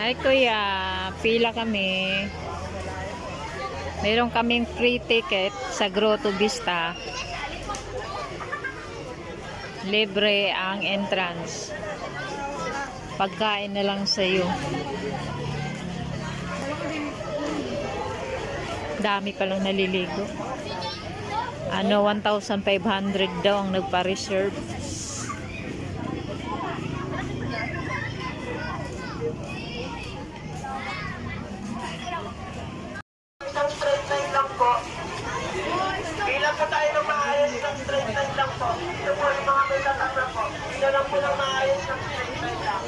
Ay kuya, pila kami. Meron kaming free ticket sa Grotto Vista. Libre ang entrance. Pagkain na lang sa'yo. Dami palang naliligo. 1,500 daw ang nagpa-reserve. Bilang po tayo ng maayos ng straight line lang po. Ito po yung mga may tatanda po. Ito lang po ng maayos ng straight line lang.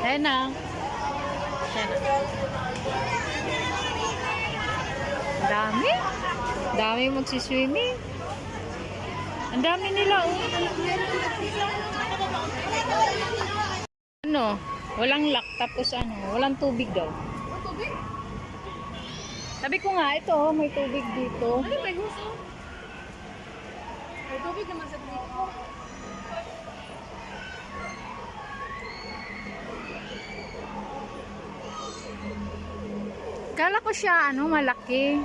Ayan na. Dami. Dami magsiswimming. Ang dami nila. Ano? Walang lock. Tapos walang tubig daw. Tubig? Sabi ko nga, ito may tubig dito. Ano may gusto? May tubig naman sa dito. Kala ko siya, malaki.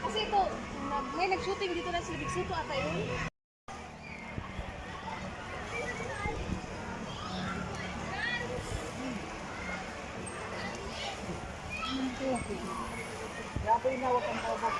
Kasi ito, may nag-shooting dito na sila Big Soto ata yun. Kaya po inawag ang tawag.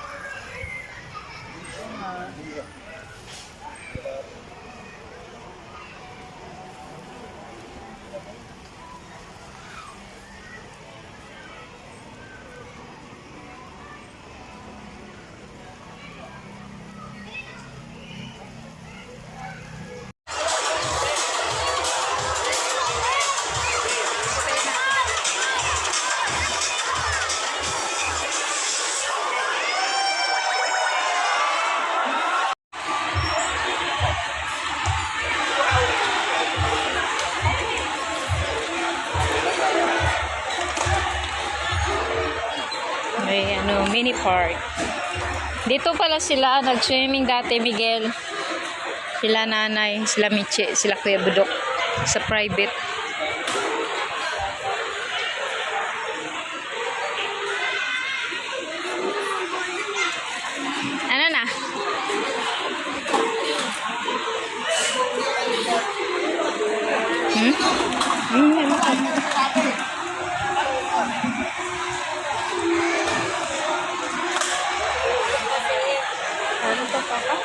May mini park. Dito pala sila nag-swimming dati, Miguel. Sila nanay, sila Michi, sila Kuya Budok sa private. Ano na? Ano to, Papa?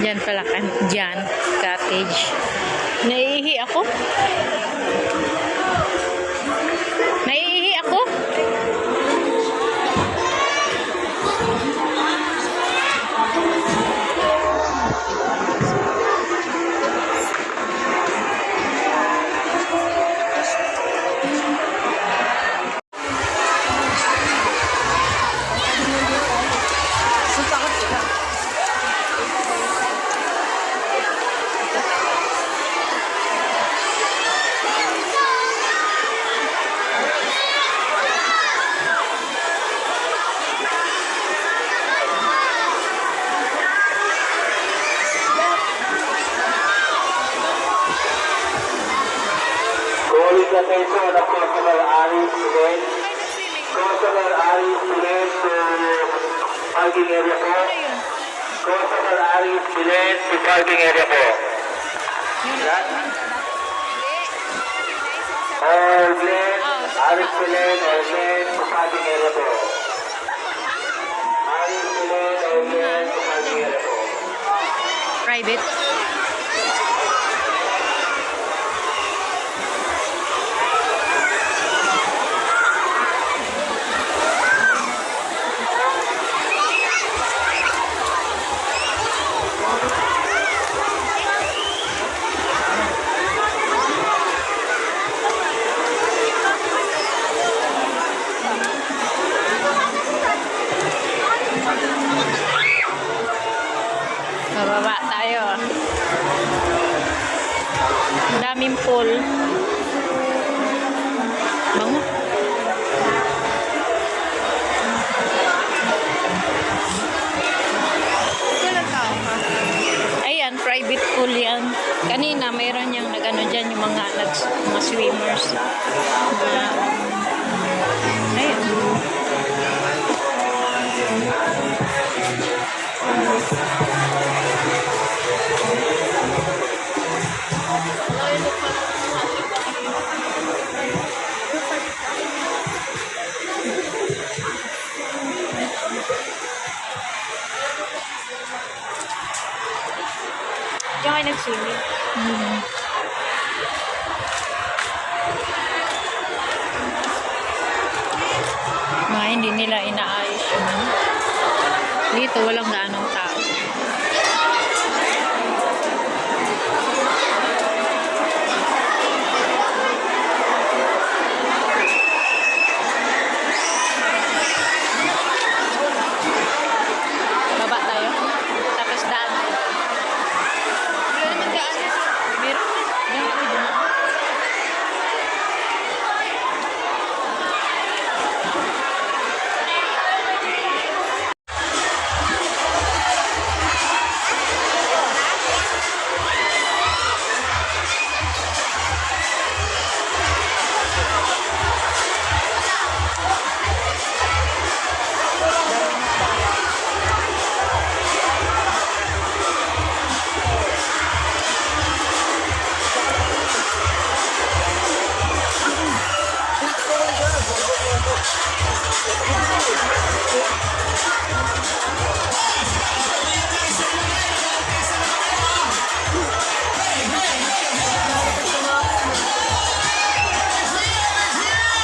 Diyan pala diyan, cottage. Naiihi ako. Naiihi ako. Attention of Constable Ari student. Constable Ari student to parking area po. Constable Ari student to parking area po. All Glen, Ari student, all Glen to parking area po. Ari student, all Glen to parking area po. Private. Bababa tayo. Ang daming pool. Bango. Walang tao ka. Ayan, private pool yan. Kanina, mayroon yung nag-ano dyan, yung mga swimmers. Ayan. Diyan kayo nag-swimming. Mhm. Mga hindi nila inaayos yun. Dito, walang gaanong tao. Baba tayo. Tapos daan. Wala naman daan. Meron na. Diyan ko dyan.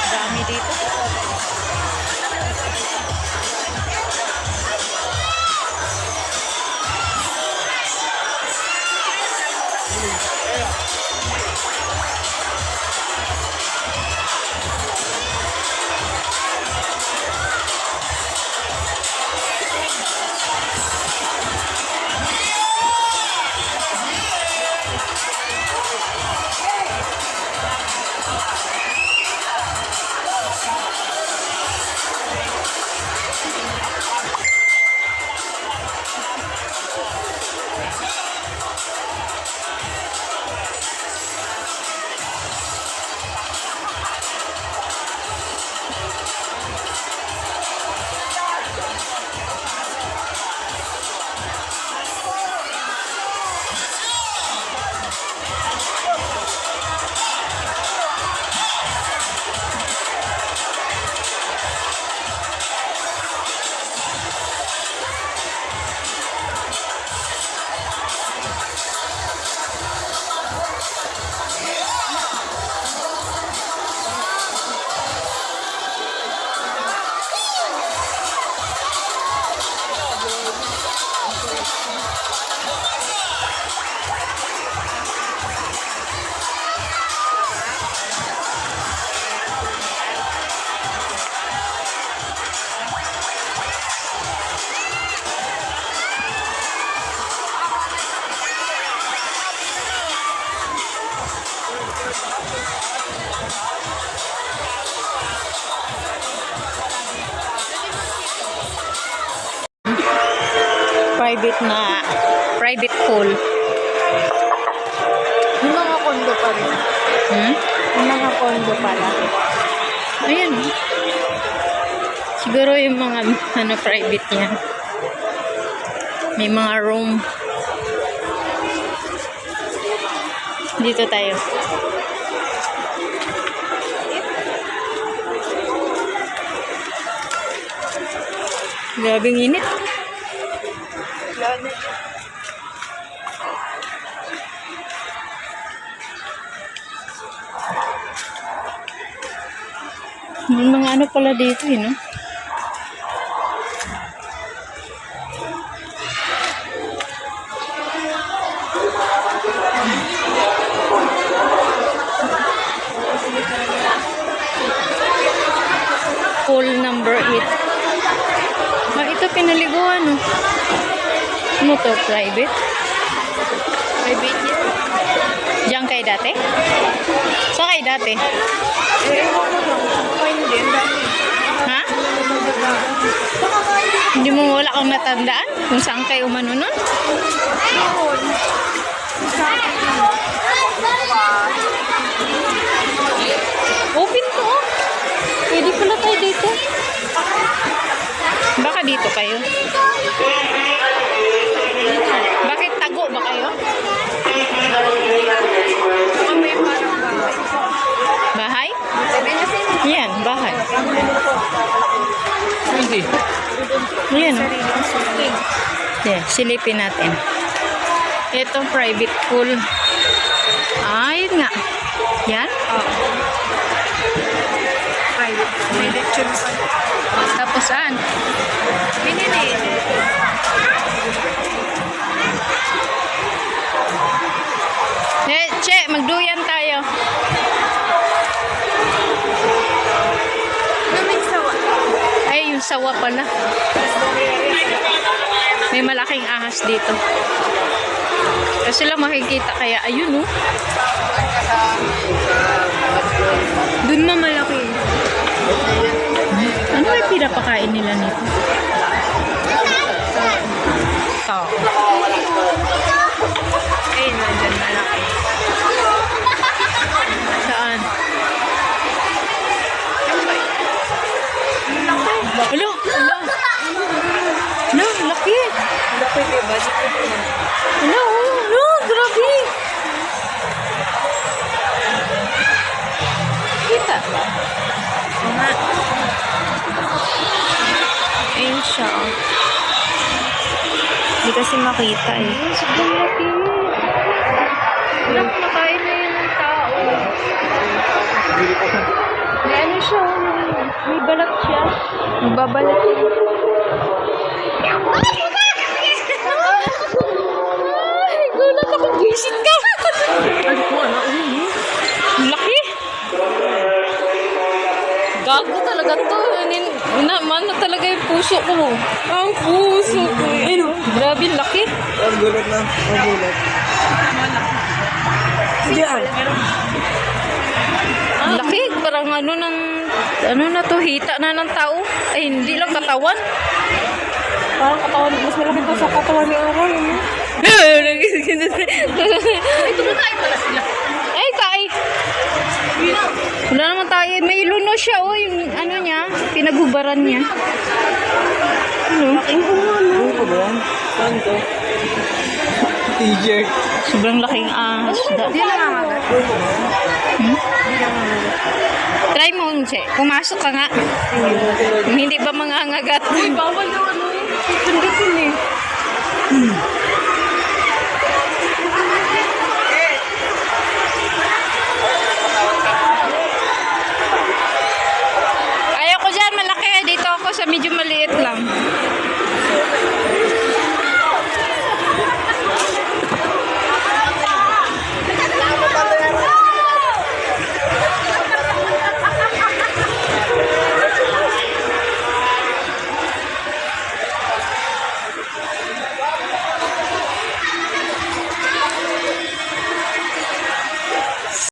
Dami dito. Private pool. Yung mga kondo pa rin. Hmm? Yung mga kondo pala. Ayan. Siguro yung mga private yan. May mga room. Dito tayo. Grabing init. May mga ano pala dito eh, no? Pool number 8. Ah, ito pinaliguan, no? Ano to? Private? Private yan. Diyan kay dati? Saan kayo dati? Ha? Hindi mo wala kang natandaan kung saan kayo umano nun? Open to. Oh. Pwede pala tayo dito. Baka dito kayo? Bakit tago ba kayo? May parang Bahay? Yan, bahay. Yan. Yeah, silipin natin. Ito, private pool. Ah, yun nga. Yan? private. May lecture pa. Tapos saan? Pinili. Che, magduyan tayo. May sawa. Ay, yung sawa pala. May malaking ahas dito. Kasi lang makikita kaya, ayun oh. Doon na malaki. Ano ay pinapakain nila nito? Tao. Eh, nandyan malaki. Saan? Alo, alo. No, laki. Laki, diba? Alo, no, grabe. Kita. Oo nga. Ayun siya. Oh. Hindi kasi makita eh. Sobrang laki. Wala kumakain na yan ng tao. May ano siya, may balat siya. Magbabalat siya. Ay, gulat ako. Visit ka. Ano po, ano? Ang laki. Gago talaga to. Mano talaga yung puso ko. Ang puso ko. Ayun. Grabe, ang laki. Ang gulat na. Ang gulat. Diyan. Ang laki. Parang ano na to, hita na ng tao. Ay, hindi lang katawan. Parang katawan. Mas malaki pa sa katawan ni Aral. Ito na tayo pala sila. Ay, kay. Wala naman tayo. May luno siya, oh. Yung ano niya, pinagubaran niya. Ano? Ano ko ba yan? Saan to? T-shirt. Sobrang laking ahas. Hindi lang nangagat. Try mo, Unse. Pumasok ka nga. Kung hindi ba mangangagat? Uy, bawal daw ano eh. Pindutin eh.